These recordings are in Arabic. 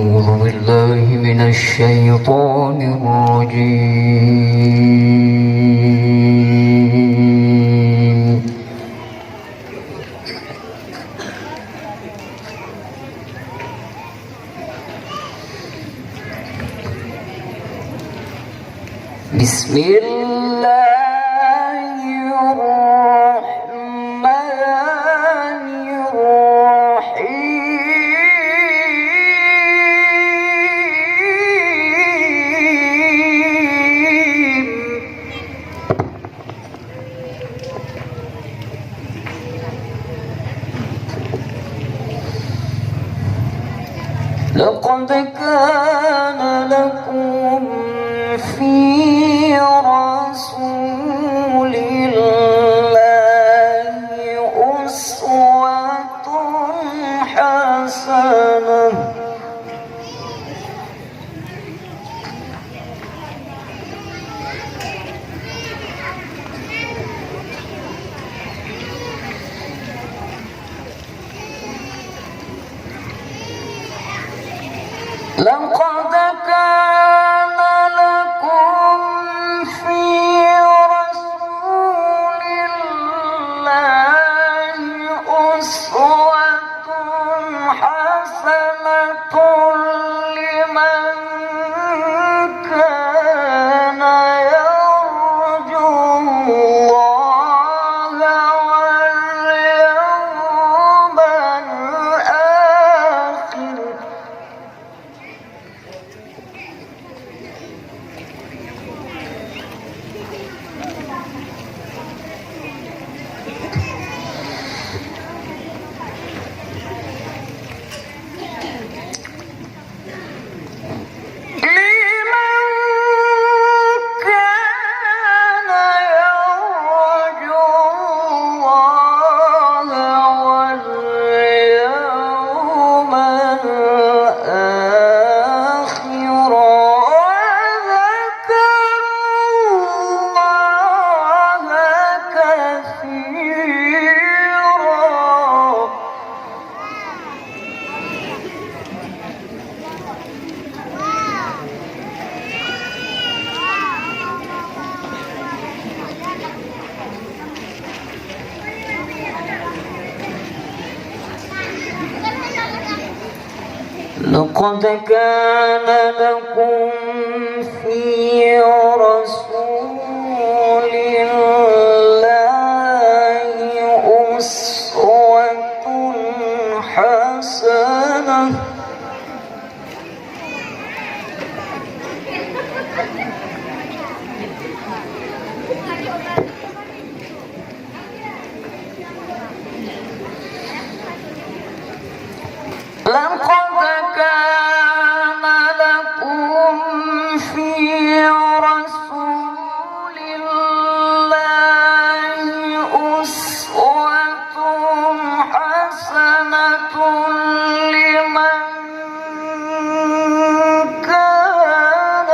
أعوذ بالله من الشيطان الرجيم. بسم الله الرحمن الرحيم. لقد كان لكم في رسول الله أسوة حسنة لقد كان لكم في رسول الله أسوة حسنة لمن كان يرجو الله واليوم الآخر. لقد كان لكم في رسول الله أسوة حسنة لقد كان لكم في رسول الله أسوة حسنة لمن كان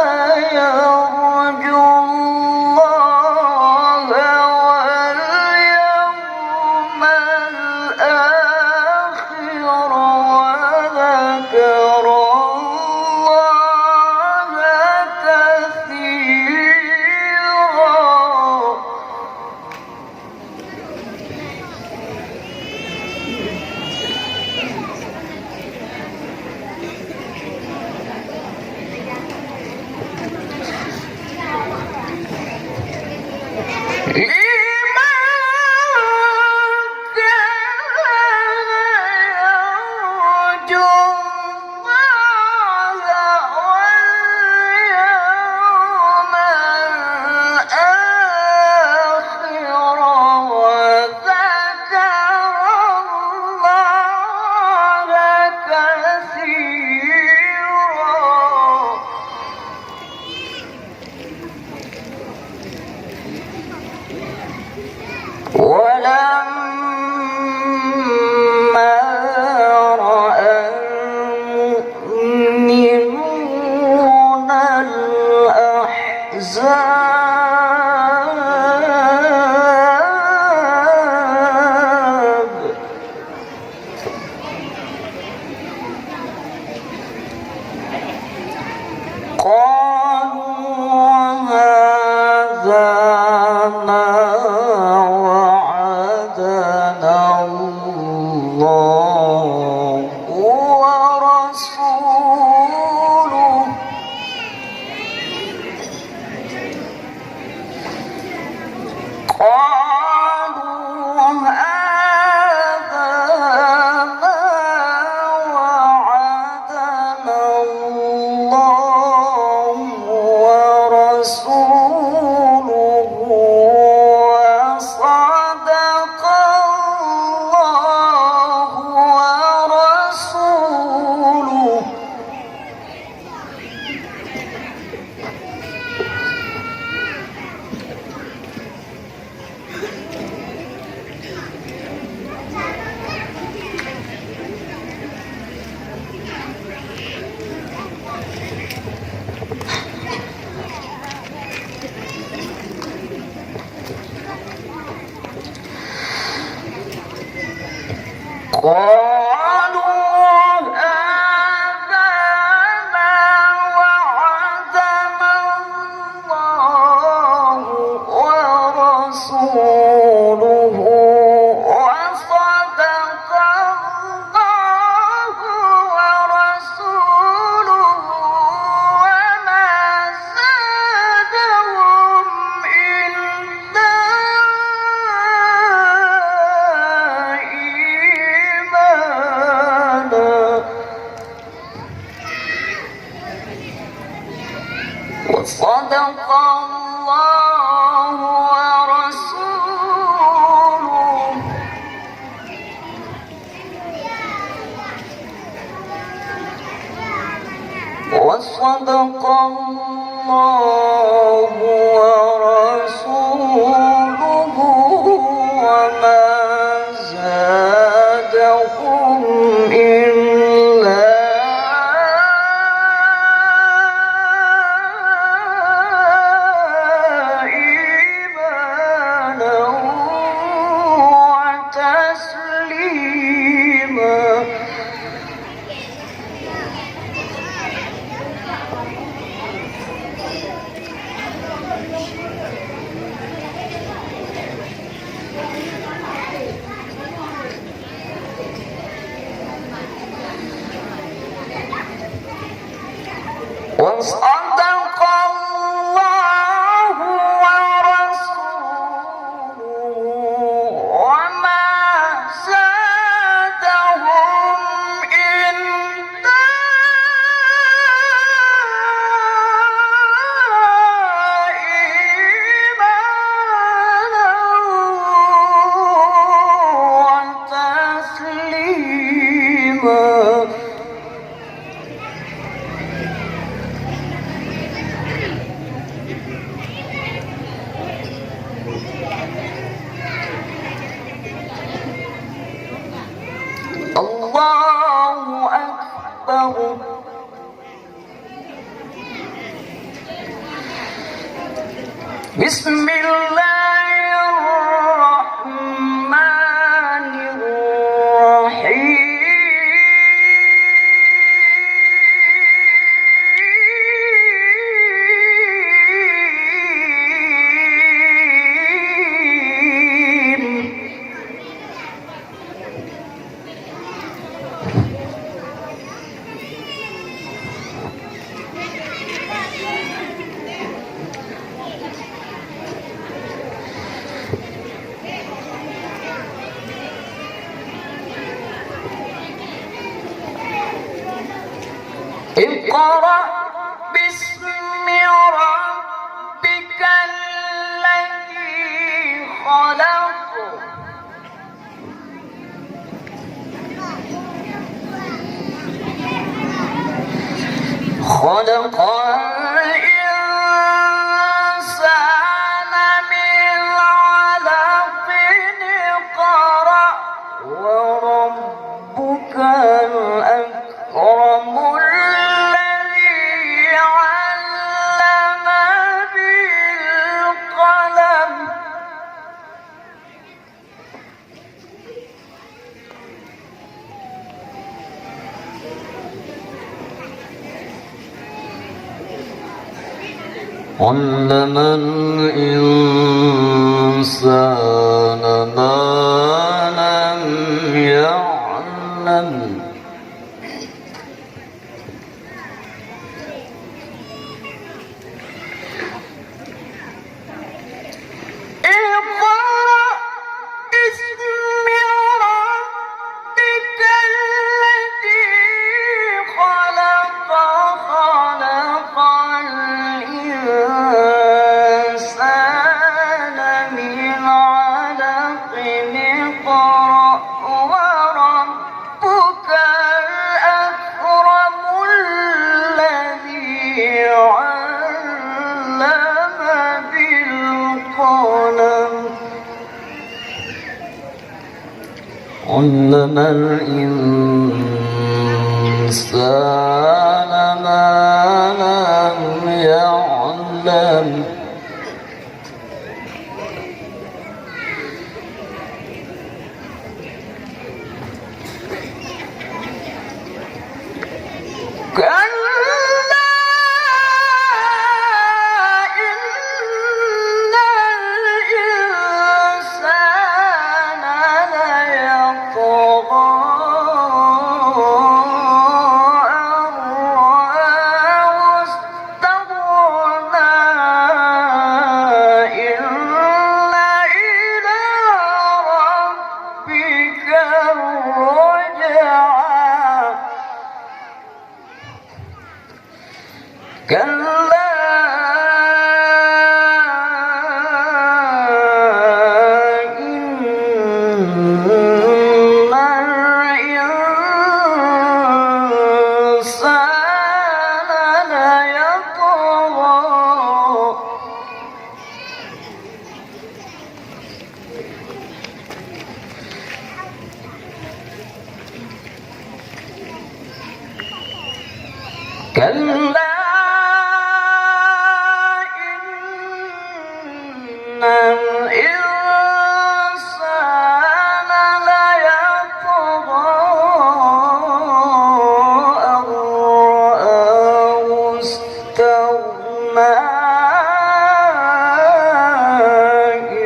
يرجو الله واليوم الآخر وذكر الله كثيرا. ولما رأى المؤمنون الأحزاب صدق الله ورسوله وصدق الله ورسوله وما زادهم إلا إيمانا وتسليما. وصدق الله ورسوله وما زادهم إلا إيمانا وتسليما. الله أكبر. بسم الله الرحمن الرحيم. اقرأ باسم ربك الذي خلق. خلق الإنسان من علق. اقرأ وربك الأكرم الذي علم بالقلم. علم الإنسان ما لم يعلم. اقرأ باسم ربك الذي خلق. خلق الإنسان من علق. اقرأ وربك الأكرم الذي علم بالقلم. علم الإنسان ما لم يعلم. كلا إن الإنسان ليطغى أن رآه استغنى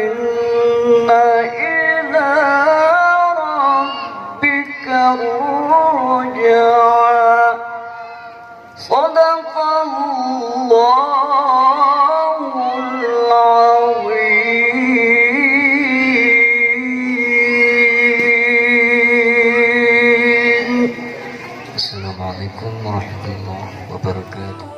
إن إلى ربك الرجعى صدق الله العظيم. السلام عليكم ورحمة الله وبركاته.